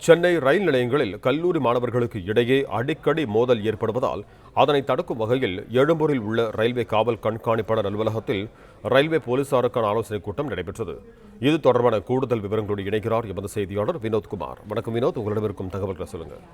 சென்னை ரயில் நிலையங்களில் கல்லூரி மாணவர்களுக்கு இடையே அடிக்கடி மோதல் ஏற்படுவதால் அதனை தடுக்கும் வகையில் எழும்பூரில் உள்ள ரயில்வே காவல் கண்காணிப்பாளர் அலுவலகத்தில் ரயில்வே போலீசாருக்கான ஆலோசனைக் கூட்டம் நடைபெற்றது. இது தொடர்பான கூடுதல் விவரங்களோடு இணைகிறார் எமது செய்தியாளர் வினோத்குமார். வணக்கம் வினோத், உங்களிடம் இருக்கும் தகவல்களை சொல்லுங்கள்.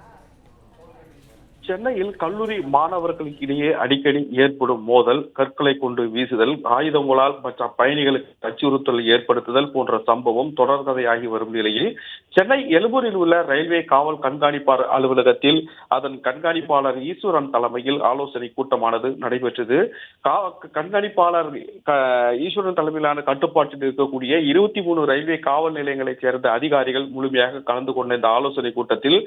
சென்னையில் கல்லூரி மாணவர்களுக்கு இடையே அடிக்கடி ஏற்படும் மோதல், கற்களை கொண்டு வீசுதல், ஆயுதங்களால் மற்ற பயணிகளுக்கு அச்சுறுத்தல் ஏற்படுத்துதல் போன்ற சம்பவம் தொடர்கதையாகி வரும் நிலையில் சென்னை எழும்பூரில் உள்ள ரயில்வே காவல் கண்காணிப்பாளர் அலுவலகத்தில் அதன் கண்காணிப்பாளர் ஈஸ்வரன் தலைமையில் ஆலோசனை கூட்டமானது நடைபெற்றது. கண்காணிப்பாளர் ஈஸ்வரன் தலைமையிலான கட்டுப்பாட்டில் இருக்கக்கூடிய 23 ரயில்வே காவல் நிலையங்களைச் சேர்ந்த அதிகாரிகள் முழுமையாக கலந்து கொண்ட இந்த ஆலோசனை கூட்டத்தில்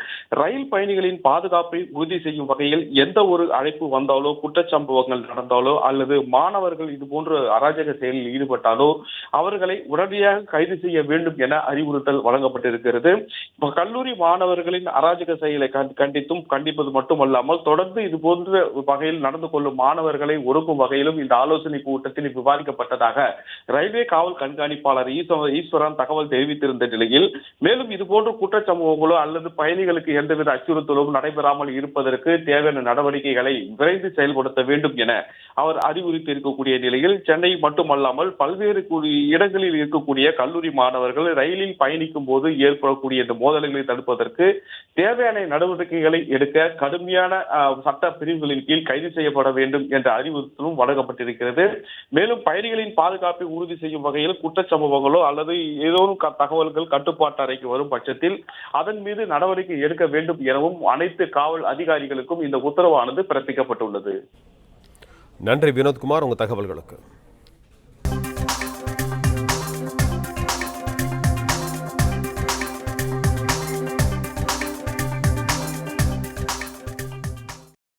ரயில் பயணிகளின் பாதுகாப்பை உறுதி செய்யும் வகையில் எந்த ஒரு அழைப்பு வந்தாலோ, குற்றச்சம்பவங்கள் நடந்தாலோ அல்லது மாணவர்கள் இது போன்ற அராஜக செயலில் ஈடுபட்டாலோ அவர்களை உடனடியாக கைது செய்ய வேண்டும் என அறிவுறுத்தல் வழங்கப்பட்டிருக்கிறது. கல்லூரி மாணவர்களின் அராஜக செயலை கண்டிப்பது மட்டுமல்லாமல் தொடர்ந்து இது போன்ற வகையில் நடந்து கொள்ளும் மாணவர்களை ஒடுக்கும் வகையிலும் இந்த ஆலோசனை கூட்டத்தில் விவாதிக்கப்பட்டதாக ரயில்வே காவல் கண்காணிப்பாளர் ஈஸ்வரன் தகவல் தெரிவித்திருந்த நிலையில், மேலும் இதுபோன்ற குற்றச்சம்பவங்களோ அல்லது பயணிகளுக்கு எந்தவித அச்சுறுத்தலும் நடைபெறாமல் இருப்பதற்கு தேவையான நடவடிக்கைகளை விரைந்து செயல்படுத்த வேண்டும் என அவர் அறிவுறுத்தியிருக்கக்கூடிய நிலையில், சென்னை மட்டுமல்லாமல் பல்வேறு இடங்களில் இருக்கக்கூடிய கல்லூரி மாணவர்கள் ரயிலில் பயணிக்கும் போது ஏற்படக்கூடிய இந்த மோதல்களை தடுப்பதற்கு தேவையான நடவடிக்கைகளை எடுக்க கடுமையான சட்ட பிரிவுகளின் கீழ் கைது செய்யப்பட வேண்டும் என்ற அறிவுறுத்தலும் வழங்கப்பட்டிருக்கிறது. மேலும் பயணிகளின் பாதுகாப்பை உறுதி செய்யும் வகையில் குற்றச்சம்பவங்களோ அல்லது ஏதோ தகவல்கள் கட்டுப்பாட்டு அறைக்கு வரும் பட்சத்தில் அதன் மீது நடவடிக்கை எடுக்க வேண்டும் எனவும் அனைத்து காவல் அதிகாரிகளுக்கும் இந்த உத்தரவானது பிறப்பிக்கப்பட்டுள்ளது. நன்றி வினோத்குமார், உங்கள் தகவல்களுக்கு.